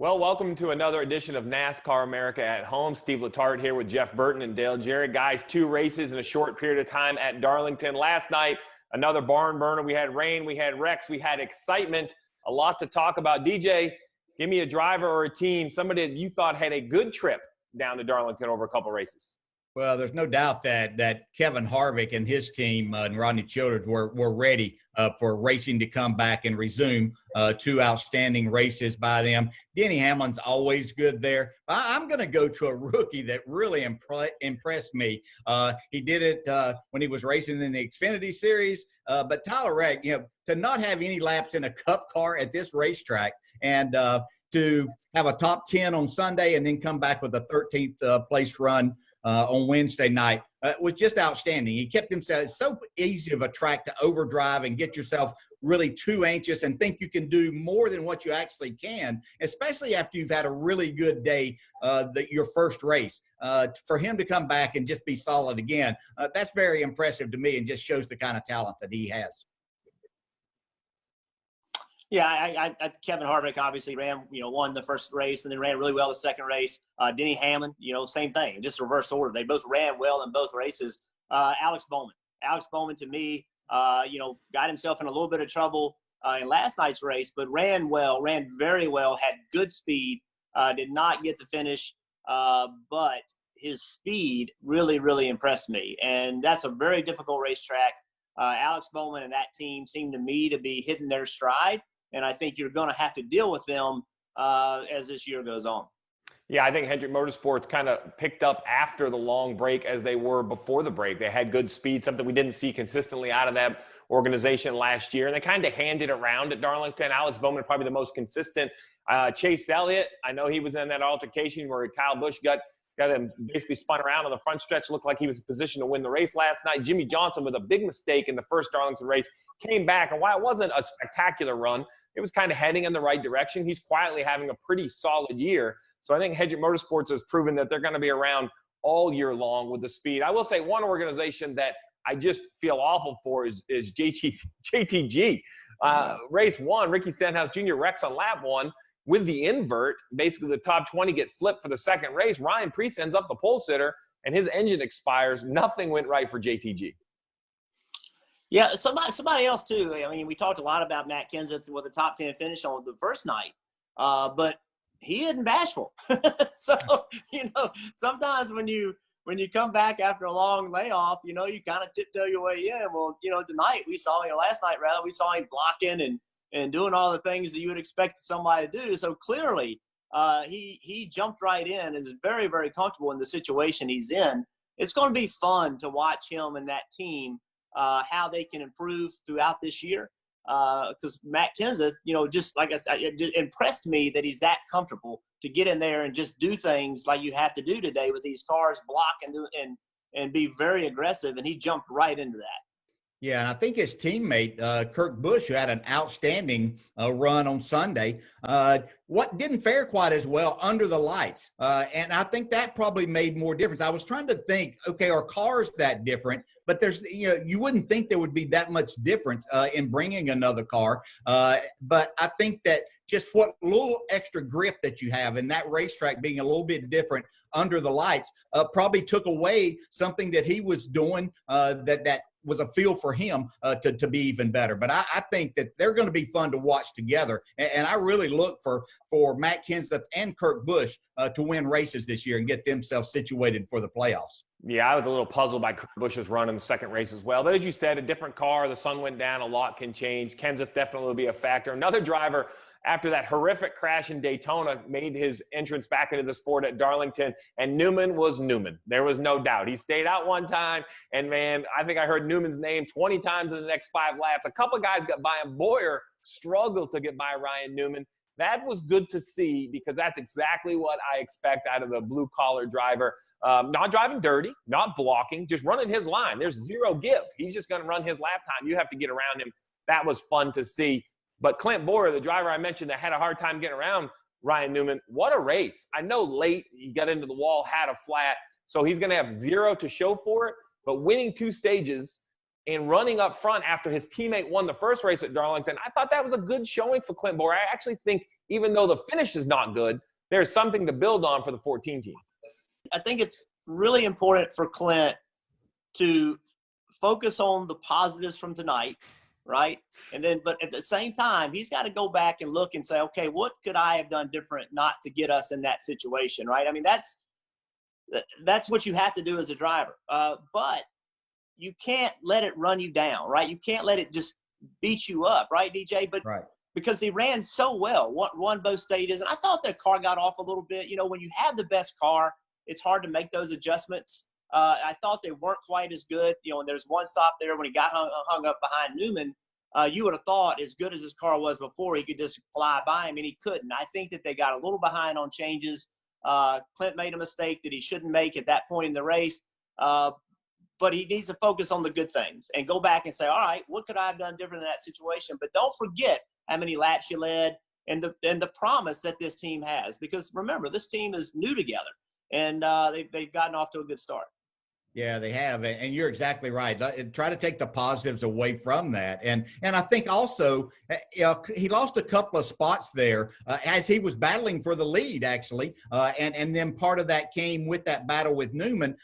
Well, welcome to another edition of NASCAR America at Home. Steve Letarte here with Jeff Burton and Dale Jarrett. Guys, 2 races in a short period of time at Darlington. Last night, another barn burner. We had rain, we had wrecks, we had excitement. A lot to talk about. DJ, give me a driver or a team, somebody that you thought had a good trip down to Darlington over a couple races. Well, there's no doubt that Kevin Harvick and his team and Rodney Childers were ready for racing to come back and resume 2 outstanding races by them. Denny Hamlin's always good there. I'm going to go to a rookie that really impressed me. He did it when he was racing in the Xfinity Series. But Tyler Reddick, to not have any laps in a Cup car at this racetrack and to have a top 10 on Sunday and then come back with a 13th place run on Wednesday night was just outstanding. He kept himself so easy of a track to overdrive and get yourself really too anxious and think you can do more than what you actually can, especially after you've had a really good day, your first race. For him to come back and just be solid again, that's very impressive to me and just shows the kind of talent that he has. Yeah, Kevin Harvick obviously ran, won the first race and then ran really well the second race. Denny Hamlin, same thing, just reverse order. They both ran well in both races. Alex Bowman to me, got himself in a little bit of trouble in last night's race, but ran well, ran very well, had good speed, did not get the finish, but his speed really, really impressed me. And that's a very difficult racetrack. Alex Bowman and that team seem to me to be hitting their stride. And I think you're going to have to deal with them as this year goes on. Yeah, I think Hendrick Motorsports kind of picked up after the long break as they were before the break. They had good speed, something we didn't see consistently out of that organization last year. And they kind of handed around at Darlington. Alex Bowman probably the most consistent. Chase Elliott, I know he was in that altercation where Kyle Busch got him basically spun around on the front stretch. Looked like he was in position to win the race last night. Jimmy Johnson with a big mistake in the first Darlington race came back. And while it wasn't a spectacular run, it was kind of heading in the right direction. He's quietly having a pretty solid year. So I think Hendrick Motorsports has proven that they're going to be around all year long with the speed. I will say one organization that I just feel awful for is JTG. Race 1, Ricky Stenhouse Jr. wrecks on lap 1 with the invert. Basically, the top 20 get flipped for the second race. Ryan Preece ends up the pole sitter, and his engine expires. Nothing went right for JTG. Yeah, somebody else too. I mean, we talked a lot about Matt Kenseth with a top 10 finish on the first night, but he isn't bashful. So, sometimes when you come back after a long layoff, you kind of tiptoe your way in. Well, tonight we saw, last night rather, we saw him blocking and doing all the things that you would expect somebody to do. So clearly, he jumped right in and is very, very comfortable in the situation he's in. It's going to be fun to watch him and that team. How they can improve throughout this year. Because Matt Kenseth, just like I said, it impressed me that he's that comfortable to get in there and just do things like you have to do today with these cars, block and be very aggressive. And he jumped right into that. Yeah, and I think his teammate, Kurt Busch, who had an outstanding run on Sunday, what didn't fare quite as well under the lights. And I think that probably made more difference. I was trying to think, okay, are cars that different? But there's, you wouldn't think there would be that much difference in bringing another car. But I think that just what little extra grip that you have in that racetrack being a little bit different under the lights probably took away something that he was doing that was a feel for him to be even better. But I think that they're going to be fun to watch together. And I really look for Matt Kenseth and Kurt Busch to win races this year and get themselves situated for the playoffs. Yeah, I was a little puzzled by Kurt Busch's run in the second race as well. But as you said, a different car, the sun went down, a lot can change. Kenseth definitely will be a factor. Another driver, after that horrific crash in Daytona, made his entrance back into the sport at Darlington, and Newman was Newman. There was no doubt. He stayed out one time, and, man, I think I heard Newman's name 20 times in the next 5 laps. A couple of guys got by him. Boyer struggled to get by Ryan Newman. That was good to see because that's exactly what I expect out of the blue-collar driver. Not driving dirty, not blocking, just running his line. There's zero give. He's just going to run his lap time. You have to get around him. That was fun to see. But Clint Boyer, the driver I mentioned that had a hard time getting around Ryan Newman, what a race. I know late he got into the wall, had a flat, so he's going to have zero to show for it. But winning 2 stages and running up front after his teammate won the first race at Darlington, I thought that was a good showing for Clint Boyer. I actually think even though the finish is not good, there's something to build on for the 14 team. I think it's really important for Clint to focus on the positives from tonight, right? And then, but at the same time, he's got to go back and look and say, okay, what could I have done different not to get us in that situation, right? I mean, that's what you have to do as a driver. But you can't let it run you down, right? You can't let it just beat you up, right, DJ? But right. Because he ran so well, won both stages. And I thought their car got off a little bit. You know, when you have the best car, it's hard to make those adjustments. I thought they weren't quite as good. You know, and there's one stop there when he got hung up behind Newman. You would have thought, as good as his car was before, he could just fly by him, and he couldn't. I think that they got a little behind on changes. Clint made a mistake that he shouldn't make at that point in the race. But he needs to focus on the good things and go back and say, all right, what could I have done different in that situation? But don't forget how many laps you led and the promise that this team has. Because remember, this team is new together, and they've gotten off to a good start. Yeah, they have, and you're exactly right. Try to take the positives away from that, and I think also, he lost a couple of spots there as he was battling for the lead, actually, and then part of that came with that battle with Newman,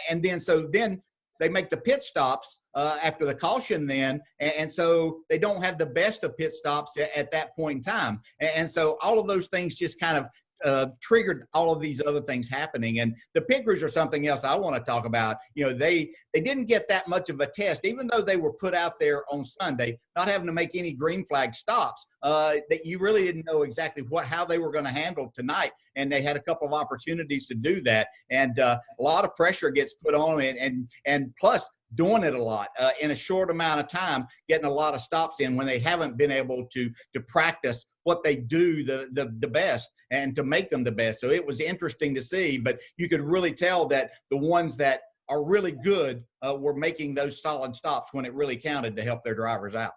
and then they make the pit stops after the caution then, and so they don't have the best of pit stops at that point in time, and so all of those things just kind of triggered all of these other things happening. And the pit crews are something else I want to talk about. You know, they didn't get that much of a test, even though they were put out there on Sunday, not having to make any green flag stops, that you really didn't know exactly how they were going to handle tonight. And they had a couple of opportunities to do that. And a lot of pressure gets put on them, and plus doing it a lot in a short amount of time, getting a lot of stops in when they haven't been able to practice what they do the best and to make them the best. So it was interesting to see, but you could really tell that the ones that are really good were making those solid stops when it really counted to help their drivers out.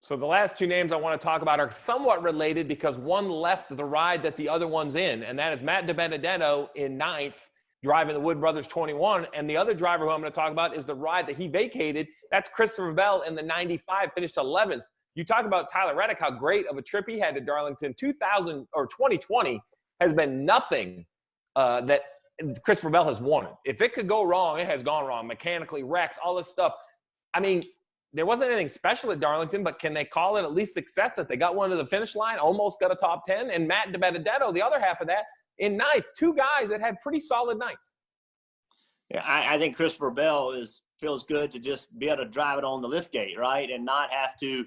So the last two names I want to talk about are somewhat related because one left the ride that the other one's in, and that is Matt DiBenedetto in 9th, driving the Wood Brothers 21. And the other driver who I'm going to talk about is the ride that he vacated. That's Christopher Bell in the 95, finished 11th. You talk about Tyler Reddick, how great of a trip he had to Darlington. 2020 has been nothing that Christopher Bell has wanted. If it could go wrong, it has gone wrong. Mechanically, wrecks, all this stuff. I mean, there wasn't anything special at Darlington, but can they call it at least success that they got one to the finish line, almost got a top 10? And Matt DiBenedetto, the other half of that, in 9th, two guys that had pretty solid nights. Yeah, I think Christopher Bell feels good to just be able to drive it on the lift gate, right, and not have to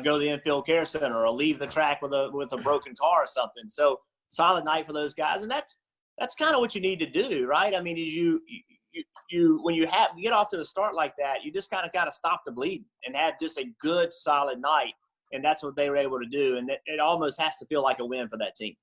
go to the infield care center or leave the track with a broken car or something. So solid night for those guys, and that's kind of what you need to do, right? I mean, you when you get off to the start like that, you just kind of got to stop the bleeding and have just a good solid night, and that's what they were able to do, and it almost has to feel like a win for that team.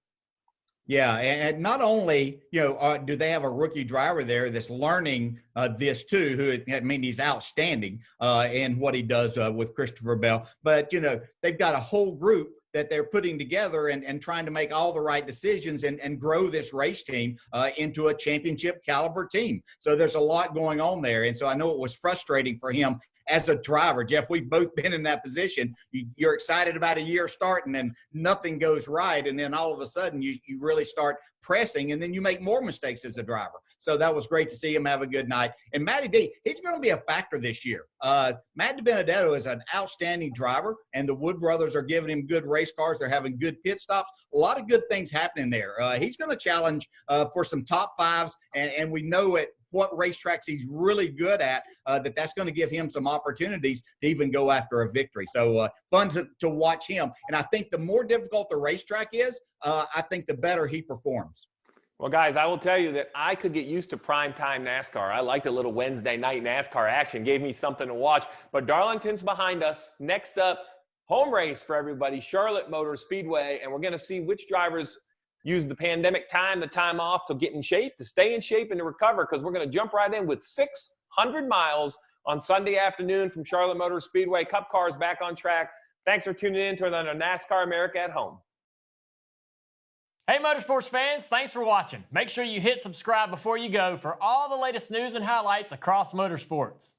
Yeah, and not only, do they have a rookie driver there that's learning this too, he's outstanding in what he does with Christopher Bell, but, they've got a whole group that they're putting together and trying to make all the right decisions and grow this race team into a championship caliber team. So there's a lot going on there. And so I know it was frustrating for him as a driver. Jeff, we've both been in that position. You're excited about a year starting and nothing goes right. And then all of a sudden you really start pressing and then you make more mistakes as a driver. So that was great to see him have a good night. And Matty D, he's going to be a factor this year. Matt DiBenedetto is an outstanding driver, and the Wood brothers are giving him good race cars. They're having good pit stops. A lot of good things happening there. He's going to challenge for some top fives, and we know at what racetracks he's really good at, that's going to give him some opportunities to even go after a victory. So fun to watch him. And I think the more difficult the racetrack is, I think the better he performs. Well, guys, I will tell you that I could get used to primetime NASCAR. I liked a little Wednesday night NASCAR action, gave me something to watch. But Darlington's behind us. Next up, home race for everybody, Charlotte Motor Speedway. And we're going to see which drivers use the pandemic time, the time off to get in shape, to stay in shape, and to recover, because we're going to jump right in with 600 miles on Sunday afternoon from Charlotte Motor Speedway. Cup cars back on track. Thanks for tuning in to another NASCAR America at Home. Hey Motorsports fans, thanks for watching. Make sure you hit subscribe before you go for all the latest news and highlights across motorsports.